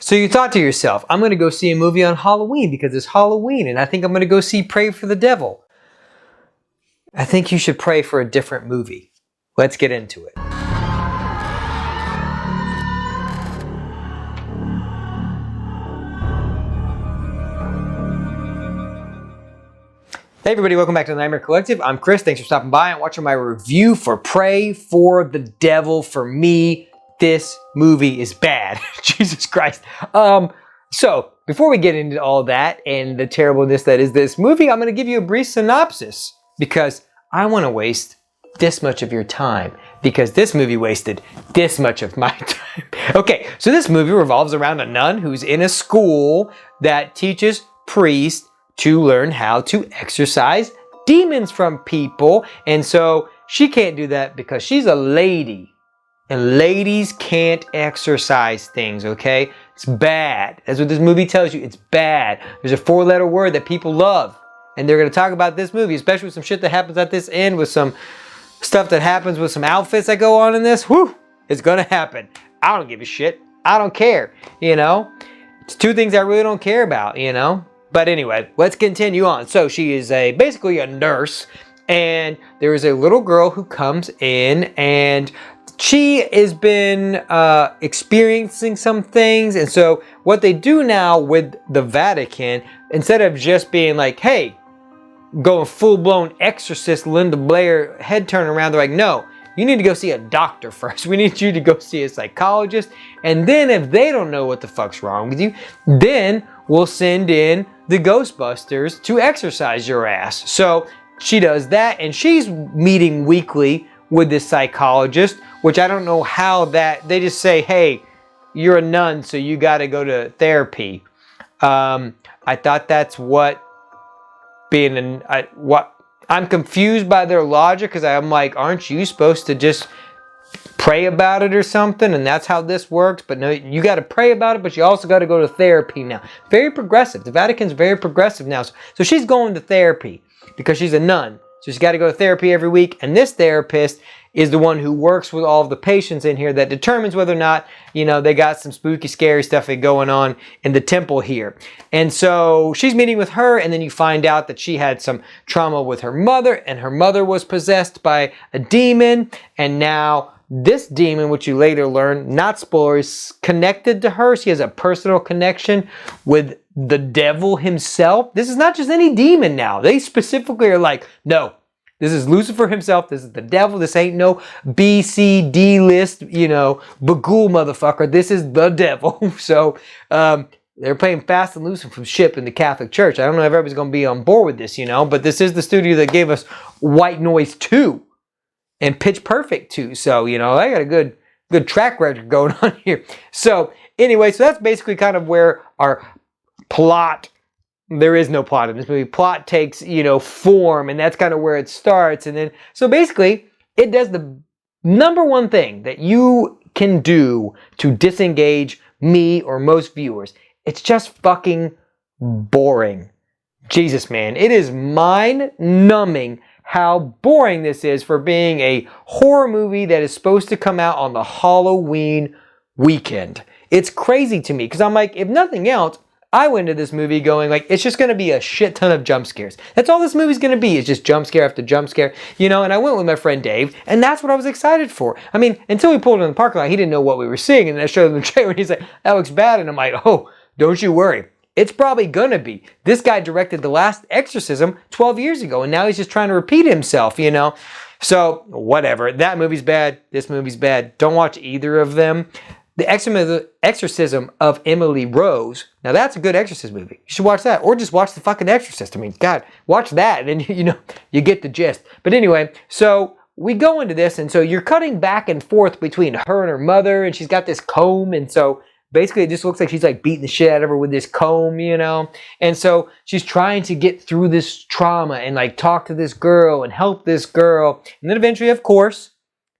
So you thought to yourself, I'm going to go see a movie on Halloween because it's Halloween, and I think I'm going to go see Pray for the Devil. I think you should pray for a different movie. Let's get into it. Hey everybody, welcome back to the Nightmare Collective. I'm Chris. Thanks for stopping by and watching my review for Pray for the Devil. For me, this movie is bad. Jesus Christ. So, before we get into all that and the terribleness that is this movie, I'm going to give you a brief synopsis because I want to waste this much of your time because this movie wasted this much of my time. Okay, so this movie revolves around a nun who's in a school that teaches priests to learn how to exorcise demons from people. And so she can't do that because she's a lady. And ladies can't exorcise things, okay? It's bad. That's what this movie tells you. It's bad. There's a 4-letter word that people love. And they're going to talk about this movie, especially with some shit that happens at this end, with some stuff that happens with some outfits that go on in this. Whew, it's going to happen. I don't give a shit. I don't care, you know? It's two things I really don't care about, you know? But anyway, let's continue on. So she is basically a nurse, and there is a little girl who comes in, and she has been experiencing some things. And so what they do now with the Vatican, instead of just being like, hey, going full-blown exorcist Linda Blair head turn around, they're like, no, you need to go see a doctor first. We need you to go see a psychologist. And then if they don't know what the fuck's wrong with you, then we'll send in the Ghostbusters to exorcise your ass. So she does that, and she's meeting weekly with this psychologist, which I don't know how that, they just say, hey, you're a nun, so you got to go to therapy. I thought that's what being I'm confused by their logic, because I'm like, aren't you supposed to just pray about it or something? And that's how this works. But no, you got to pray about it, but you also got to go to therapy now. Very progressive. The Vatican's very progressive now. So she's going to therapy because she's a nun. So she's got to go to therapy every week. And this therapist is the one who works with all of the patients in here that determines whether or not, you know, they got some spooky, scary stuff going on in the temple here. And so she's meeting with her, and then you find out that she had some trauma with her mother, and her mother was possessed by a demon. And now this demon, which you later learn, not spoilers, connected to her. She has a personal connection with the devil himself. This is not just any demon now. They specifically are like, no, this is Lucifer himself. This is the devil. This ain't no B, C, D list, you know, Bagul motherfucker. This is the devil. So they're playing fast and loose from ship in the Catholic Church. I don't know if everybody's going to be on board with this, you know, but this is the studio that gave us White Noise 2 and Pitch Perfect 2. So, you know, I got a good track record going on here. So anyway, so that's basically kind of where our plot, there is no plot in this movie. Plot takes, you know, form, and that's kind of where it starts. And then, so basically, it does the number one thing that you can do to disengage me or most viewers. It's just fucking boring. Jesus, man. It is mind-numbing how boring this is for being a horror movie that is supposed to come out on the Halloween weekend. It's crazy to me, because I'm like, if nothing else, I went into this movie going like, it's just going to be a shit ton of jump scares. That's all this movie's going to be. It's just jump scare after jump scare, you know. And I went with my friend Dave, and that's what I was excited for. I mean, until we pulled in the parking lot, he didn't know what we were seeing, and I showed him the trailer, and he's like, that looks bad. And I'm like, oh, don't you worry. It's probably going to be. This guy directed the last exorcism 12 years ago, and now he's just trying to repeat himself, you know. So, whatever. That movie's bad. This movie's bad. Don't watch either of them. The Exorcism of Emily Rose. Now that's a good exorcist movie. You should watch that. Or just watch The fucking Exorcist. I mean, God, watch that and you know, you get the gist. But anyway, so we go into this, and so you're cutting back and forth between her and her mother, and she's got this comb, and so basically it just looks like she's like beating the shit out of her with this comb, you know. And so she's trying to get through this trauma and like talk to this girl and help this girl. And then eventually, of course,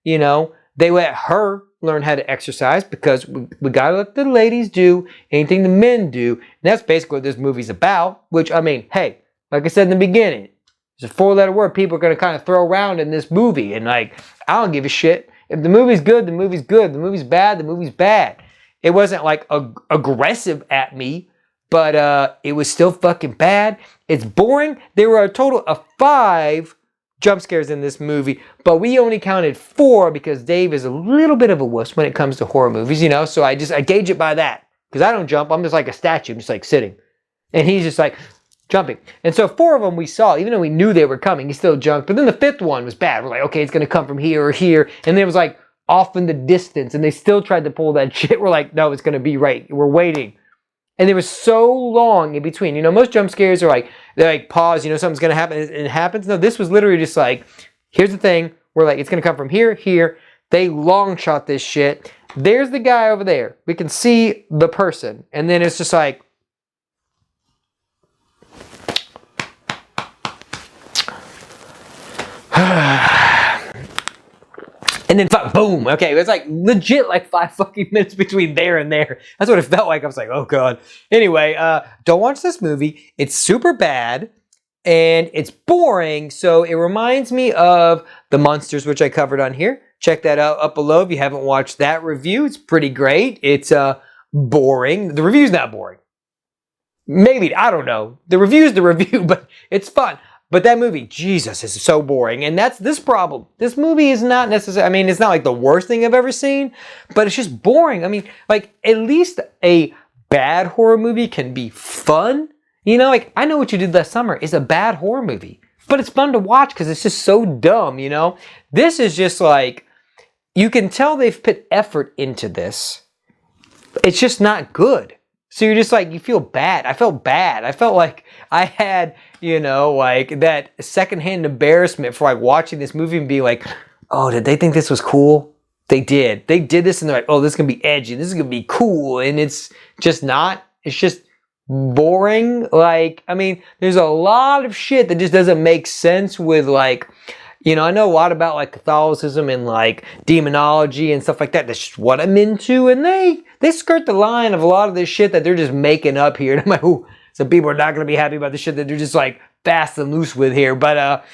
you know, they let her learn how to exercise, because we gotta let the ladies do anything the men do. And that's basically what this movie's about, which, I mean, hey, like I said in the beginning, it's a 4-letter word people are gonna kind of throw around in this movie. And like, I don't give a shit. If the movie's good, the movie's good. The movie's bad, the movie's bad. It wasn't like aggressive at me, but it was still fucking bad. It's boring. There were a total of 5 jump scares in this movie, but we only counted 4 because Dave is a little bit of a wuss when it comes to horror movies, you know? So I gauge it by that. Because I don't jump. I'm just like a statue. I'm just like sitting. And he's just like jumping. And so 4 of them we saw, even though we knew they were coming, he still jumped. But then the 5th one was bad. We're like, okay, it's going to come from here or here. And then it was like off in the distance. And they still tried to pull that shit. We're like, no, it's going to be right. We're waiting. And there was so long in between. You know, most jump scares are like, they're like pause, you know, something's going to happen. And it happens. No, this was literally just like, here's the thing. We're like, it's going to come from here, here. They long shot this shit. There's the guy over there. We can see the person. And then it's just like, and then boom. Okay, it was like legit like 5 fucking minutes between there and there. That's what it felt like. I was like, oh God. Anyway, don't watch this movie. It's super bad and it's boring. So it reminds me of The Monsters, which I covered on here. Check that out up below if you haven't watched that review. It's pretty great. It's boring. The review's not boring. Maybe, I don't know. The review's the review, but it's fun. But that movie, Jesus, is so boring. And that's this problem. This movie is not necessarily, I mean, it's not like the worst thing I've ever seen, but it's just boring. I mean, like, at least a bad horror movie can be fun. You know, like, I Know What You Did Last Summer is a bad horror movie, but it's fun to watch because it's just so dumb, you know? This is just like, you can tell they've put effort into this. It's just not good. So you're just like, you feel bad. I felt bad. I felt like I had, you know, like that secondhand embarrassment for like watching this movie and being like, oh, did they think this was cool? They did. They did this and they're like, oh, this is going to be edgy. This is going to be cool. And it's just not. It's just boring. Like, I mean, there's a lot of shit that just doesn't make sense with like, you know, I know a lot about like Catholicism and like demonology and stuff like that. That's just what I'm into. And they skirt the line of a lot of this shit that they're just making up here. And I'm like, ooh, some people are not going to be happy about the shit that they're just like fast and loose with here. But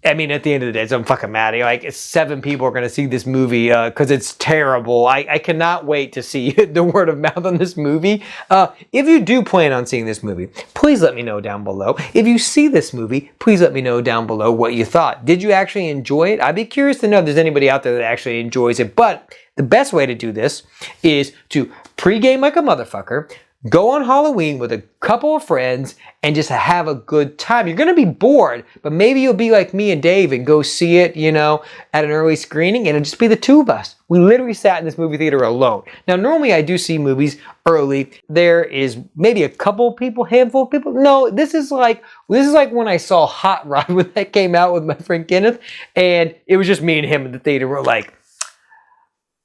I mean, at the end of the day, I'm fucking mad. Like, 7 people are going to see this movie because it's terrible. I cannot wait to see the word of mouth on this movie. If you do plan on seeing this movie, please let me know down below. If you see this movie, please let me know down below what you thought. Did you actually enjoy it? I'd be curious to know if there's anybody out there that actually enjoys it. But the best way to do this is to pregame like a motherfucker, go on Halloween with a couple of friends and just have a good time. You're going to be bored, but maybe you'll be like me and Dave and go see it, you know, at an early screening, and it'll just be the 2 of us. We literally sat in this movie theater alone. Now, normally I do see movies early. There is maybe a couple people, handful of people. No, this is like when I saw Hot Rod when that came out with my friend Kenneth, and it was just me and him in the theater. We're like,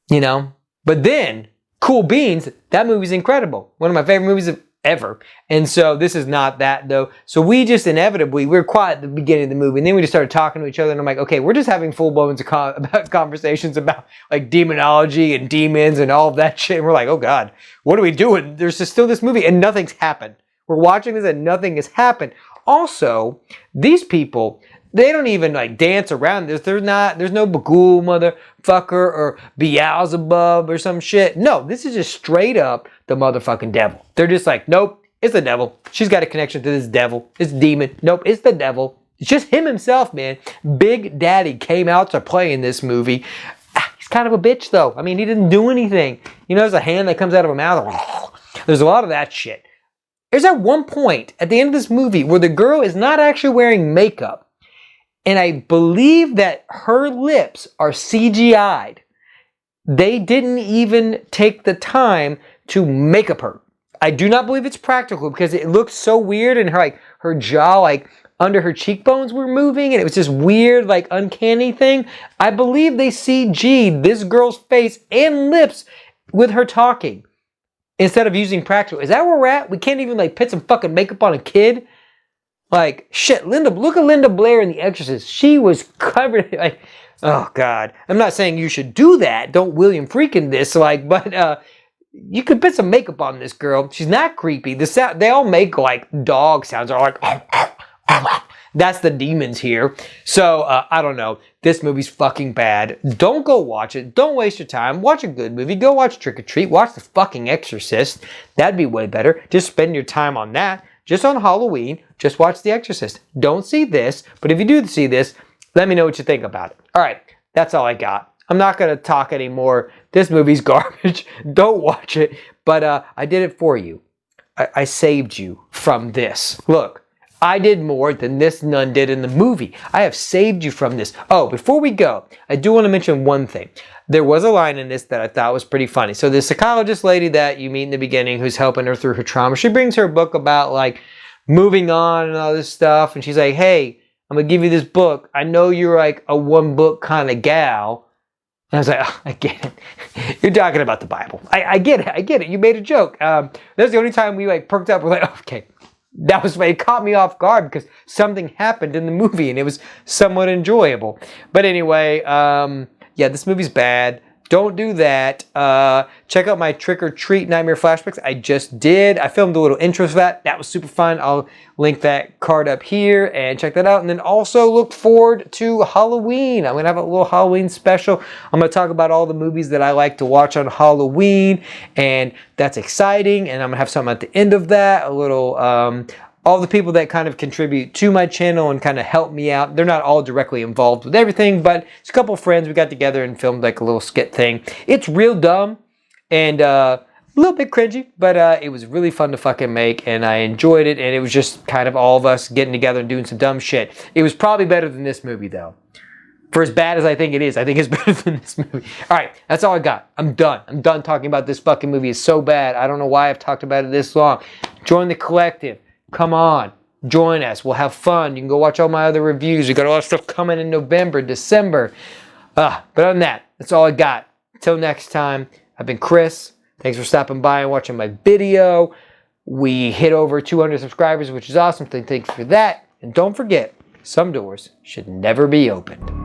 you know, but then Cool Beans, that movie's incredible. One of my favorite movies ever. And so this is not that though. So we just inevitably, we were quiet at the beginning of the movie and then we just started talking to each other and I'm like, okay, we're just having full-blown conversations about like demonology and demons and all of that shit. And we're like, oh God, what are we doing? There's just still this movie and nothing's happened. We're watching this and nothing has happened. Also, these people, they don't even like dance around this. There's no Bagul motherfucker or Beelzebub or some shit. No, this is just straight up the motherfucking devil. They're just like, nope, it's the devil. She's got a connection to this devil. It's demon. Nope, it's the devil. It's just him himself, man. Big Daddy came out to play in this movie. He's kind of a bitch though. I mean, he didn't do anything. You know, there's a hand that comes out of a mouth. There's a lot of that shit. There's at one point at the end of this movie where the girl is not actually wearing makeup. And I believe that her lips are CGI'd. They didn't even take the time to make up her. I do not believe it's practical because it looks so weird and her jaw, like under her cheekbones were moving and it was this weird, like uncanny thing. I believe they CG'd this girl's face and lips with her talking instead of using practical. Is that where we're at? We can't even like put some fucking makeup on a kid? Like, shit, look at Linda Blair in The Exorcist. She was covered, like, oh God. I'm not saying you should do that. Don't William Freakin' this, like, but you could put some makeup on this girl. She's not creepy. The sound, they all make like dog sounds. They're like, That's the demons here. So, I don't know. This movie's fucking bad. Don't go watch it. Don't waste your time. Watch a good movie. Go watch Trick or Treat. Watch The fucking Exorcist. That'd be way better. Just spend your time on that. Just on Halloween, just watch The Exorcist. Don't see this, but if you do see this, let me know what you think about it. All right, that's all I got. I'm not going to talk anymore. This movie's garbage. Don't watch it. But I did it for you. I saved you from this. Look, I did more than this nun did in the movie. I have saved you from this. Oh, before we go, I do want to mention one thing. There was a line in this that I thought was pretty funny. So the psychologist lady that you meet in the beginning who's helping her through her trauma, she brings her book about like moving on and all this stuff. And she's like, hey, I'm going to give you this book. I know you're like a one book kind of gal. And I was like, oh, I get it. You're talking about the Bible. I get it. I get it. You made a joke. That's the only time we like perked up. We're like, oh, okay. That was why it caught me off guard because something happened in the movie and it was somewhat enjoyable. But anyway, yeah, this movie's bad. Don't do that. Check out my Trick or Treat Nightmare Flashbacks. I just did. I filmed a little intro for that. That was super fun. I'll link that card up here and check that out. And then also look forward to Halloween. I'm going to have a little Halloween special. I'm going to talk about all the movies that I like to watch on Halloween. And that's exciting. And I'm going to have something at the end of that. A little... all the people that kind of contribute to my channel and kind of help me out. They're not all directly involved with everything, but it's a couple of friends. We got together and filmed like a little skit thing. It's real dumb and a little bit cringy, but it was really fun to fucking make and I enjoyed it. And it was just kind of all of us getting together and doing some dumb shit. It was probably better than this movie though. For as bad as I think it is, I think it's better than this movie. All right, that's all I got. I'm done. I'm done talking about this fucking movie. It's so bad. I don't know why I've talked about it this long. Join the collective. Come on, join us. We'll have fun. You can go watch all my other reviews. We got a lot of stuff coming in November, December. But other than that, that's all I got. Until next time, I've been Chris. Thanks for stopping by and watching my video. We hit over 200 subscribers, which is awesome. Thanks for that. And don't forget, some doors should never be opened.